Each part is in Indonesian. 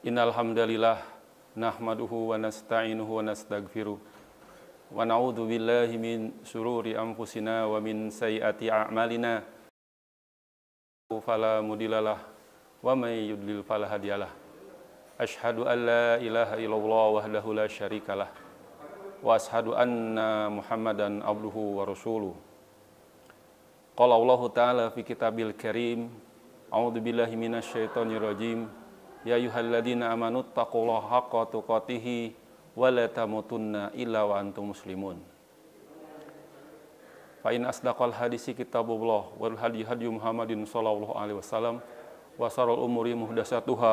Innal hamdalillah nahmaduhu wa nasta'inuhu wa nastaghfiruh wa na'udzu billahi min syururi anfusina wa min sayyiati a'malina fala mudhillalah wa may yudlil fala hadiyalah. Asyhadu an la ilaha illallah wahdahu la syarikalah wa asyhadu anna Muhammadan abduhu wa rasuluh. Qala Allah Ta'ala fi kitabil karim, a'udzu billahi minasy syaithanir rajim. Ya ayyuhalladzina amanu taqullaha haqqa tuqatih wa la tamutunna illa wa antum muslimun. Fa in asdaqal hadisi kitabullah wal hadi Muhammadin sallallahu alaihi wasallam wa syarrul umuri muhdatsatuha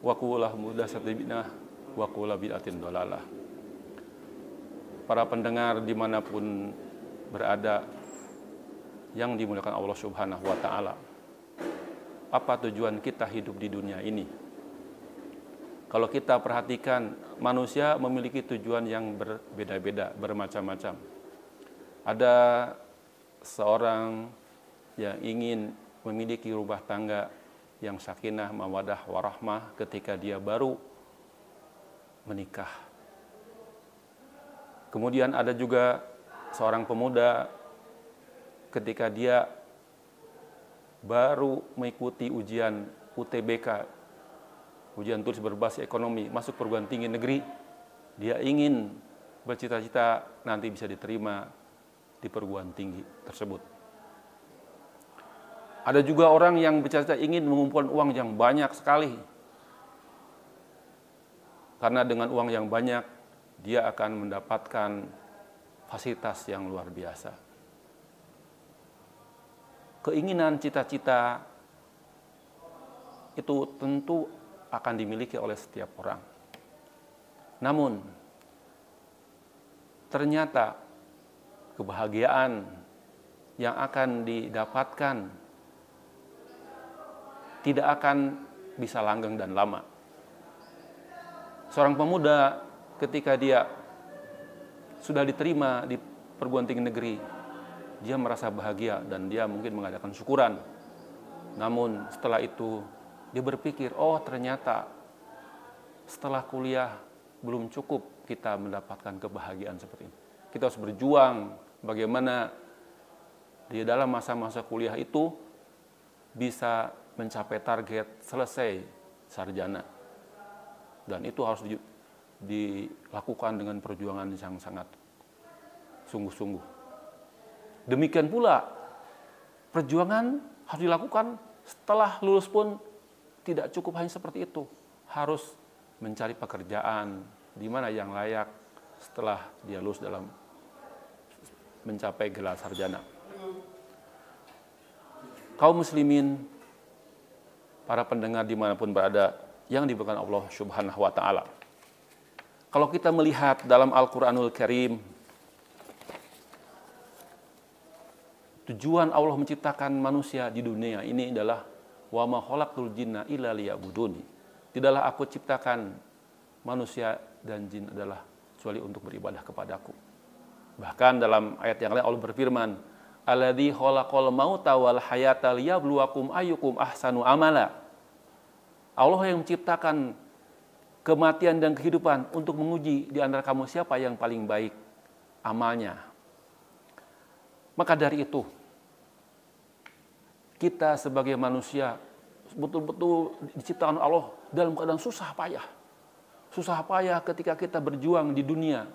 wa kullu muhdatsatin bid'ah wa kullu bid'atin dhalalah. Para pendengar dimanapun berada yang dimuliakan Allah Subhanahu wa Ta'ala, apa tujuan kita hidup di dunia ini? Kalau kita perhatikan, manusia memiliki tujuan yang berbeda-beda, bermacam-macam. Ada seorang yang ingin memiliki rumah tangga yang sakinah, mawaddah, warahmah ketika dia baru menikah. Kemudian ada juga seorang pemuda ketika dia baru mengikuti ujian UTBK, ujian tulis berbasis ekonomi, masuk perguruan tinggi negeri, dia ingin bercita-cita nanti bisa diterima di perguruan tinggi tersebut. Ada juga orang yang bercita-cita ingin mengumpulkan uang yang banyak sekali. Karena dengan uang yang banyak, dia akan mendapatkan fasilitas yang luar biasa. Keinginan, cita-cita itu tentu akan dimiliki oleh setiap orang. Namun, ternyata kebahagiaan yang akan didapatkan tidak akan bisa langgeng dan lama. Seorang pemuda ketika dia sudah diterima di perguruan tinggi negeri, dia merasa bahagia dan dia mungkin mengadakan syukuran. Namun setelah itu dia berpikir, oh ternyata setelah kuliah belum cukup kita mendapatkan kebahagiaan seperti ini. Kita harus berjuang bagaimana di dalam masa-masa kuliah itu bisa mencapai target selesai sarjana. Dan itu harus dilakukan dengan perjuangan yang sangat sungguh-sungguh. Demikian pula perjuangan harus dilakukan setelah lulus pun tidak cukup hanya seperti itu. Harus mencari pekerjaan di mana yang layak setelah dia lulus dalam mencapai gelar sarjana. Kaum muslimin, para pendengar dimanapun berada yang diberkahi Allah Subhanahu wa Ta'ala. Kalau kita melihat dalam Al-Quranul Karim, tujuan Allah menciptakan manusia di dunia ini adalah wa ma khalaqtul jinna illa liya'buduni. Tidaklah aku ciptakan manusia dan jin adalah kecuali untuk beribadah kepadaku. Bahkan dalam ayat yang lain Allah berfirman, alladzi khalaqal mauta wal hayata liyabluwakum ayyukum ahsanu amala. Allah yang menciptakan kematian dan kehidupan untuk menguji di antara kamu siapa yang paling baik amalnya. Maka dari itu, kita sebagai manusia betul-betul diciptakan Allah dalam keadaan susah payah. Susah payah ketika kita berjuang di dunia.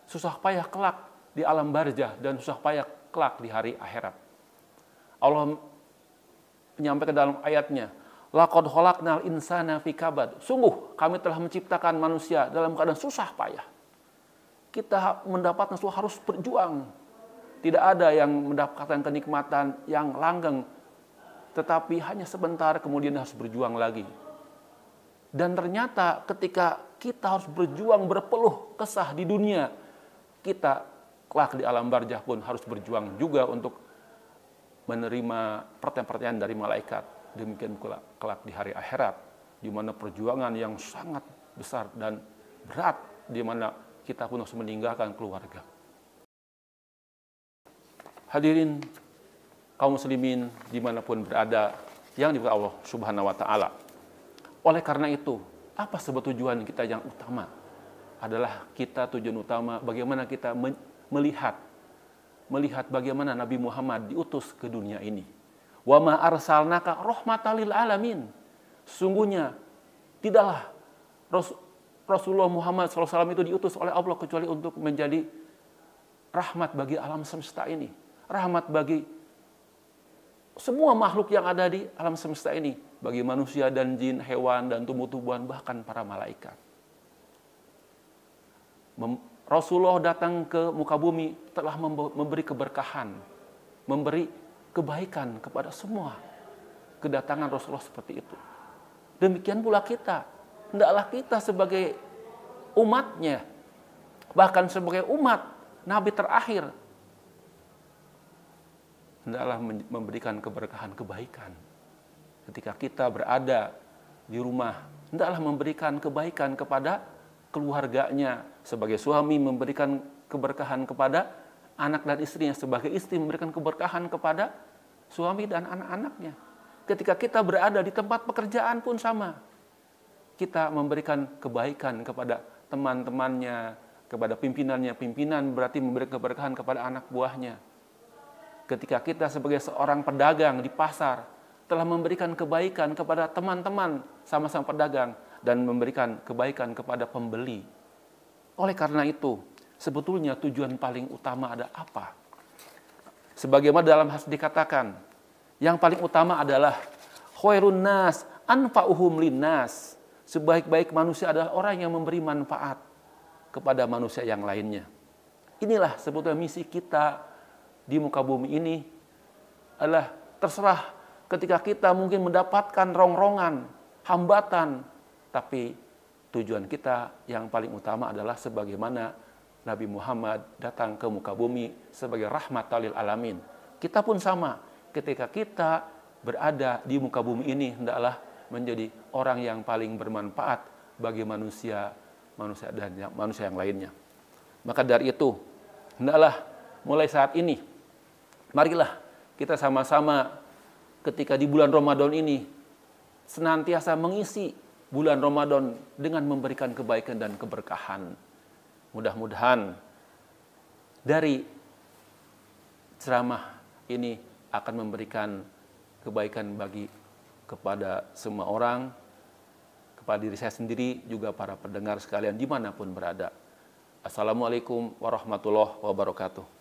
Susah payah kelak di alam barzah dan susah payah kelak di hari akhirat. Allah menyampaikan dalam ayatnya, laqad khalaqnal insana fi kabad. Sungguh kami telah menciptakan manusia dalam keadaan susah payah. Kita mendapatkan sesuatu harus berjuang. Tidak ada yang mendapatkan kenikmatan yang langgeng, tetapi hanya sebentar kemudian harus berjuang lagi. Dan ternyata ketika kita harus berjuang berpeluh kesah di dunia, kita kelak di alam barzah pun harus berjuang juga untuk menerima pertanyaan-pertanyaan dari malaikat. Demikian kelak di hari akhirat, di mana perjuangan yang sangat besar dan berat, di mana kita pun harus meninggalkan keluarga. Hadirin kaum muslimin dimanapun berada yang diberkahi Allah Subhanahu wa Ta'ala. Oleh karena itu, Apa sebab tujuan kita yang utama? Adalah kita tujuan utama bagaimana kita melihat bagaimana Nabi Muhammad diutus ke dunia ini. Wa ma arsalnaka rahmatan lil alamin. Sungguhnya tidaklah Rasulullah Muhammad SAW itu diutus oleh Allah kecuali untuk menjadi rahmat bagi alam semesta ini. Rahmat bagi semua makhluk yang ada di alam semesta ini. Bagi manusia dan jin, hewan dan tumbuh-tumbuhan, bahkan para malaikat. Rasulullah datang ke muka bumi telah memberi keberkahan, memberi kebaikan kepada semua. Kedatangan Rasulullah seperti itu. Demikian pula kita. Hendaklah kita sebagai umatnya, bahkan sebagai umat Nabi terakhir, hendaklah memberikan keberkahan, kebaikan. Ketika kita berada di rumah, hendaklah memberikan kebaikan kepada keluarganya. Sebagai suami memberikan keberkahan kepada anak dan istrinya. Sebagai istri memberikan keberkahan kepada suami dan anak-anaknya. Ketika kita berada di tempat pekerjaan pun sama. Kita memberikan kebaikan kepada teman-temannya, kepada pimpinannya. Pimpinan berarti memberikan keberkahan kepada anak buahnya. Ketika kita sebagai seorang pedagang di pasar telah memberikan kebaikan kepada teman-teman sama-sama pedagang dan memberikan kebaikan kepada pembeli. Oleh karena itu, sebetulnya tujuan paling utama ada apa? Sebagaimana dalam hadis dikatakan, yang paling utama adalah khairun nas anfa'uhum linnas. Sebaik-baik manusia adalah orang yang memberi manfaat kepada manusia yang lainnya. Inilah sebetulnya misi kita di muka bumi ini, adalah terserah ketika kita mungkin mendapatkan rongrongan, hambatan, tapi tujuan kita yang paling utama adalah sebagaimana Nabi Muhammad datang ke muka bumi sebagai rahmatan lil alamin. Kita pun sama, ketika kita berada di muka bumi ini hendaklah menjadi orang yang paling bermanfaat bagi manusia dan manusia yang lainnya. Maka dari itu, hendaklah mulai saat ini, marilah kita sama-sama ketika di bulan Ramadan ini senantiasa mengisi bulan Ramadan dengan memberikan kebaikan dan keberkahan. Mudah-mudahan dari ceramah ini akan memberikan kebaikan kepada semua orang, kepada diri saya sendiri, juga para pendengar sekalian dimanapun berada. Assalamualaikum warahmatullahi wabarakatuh.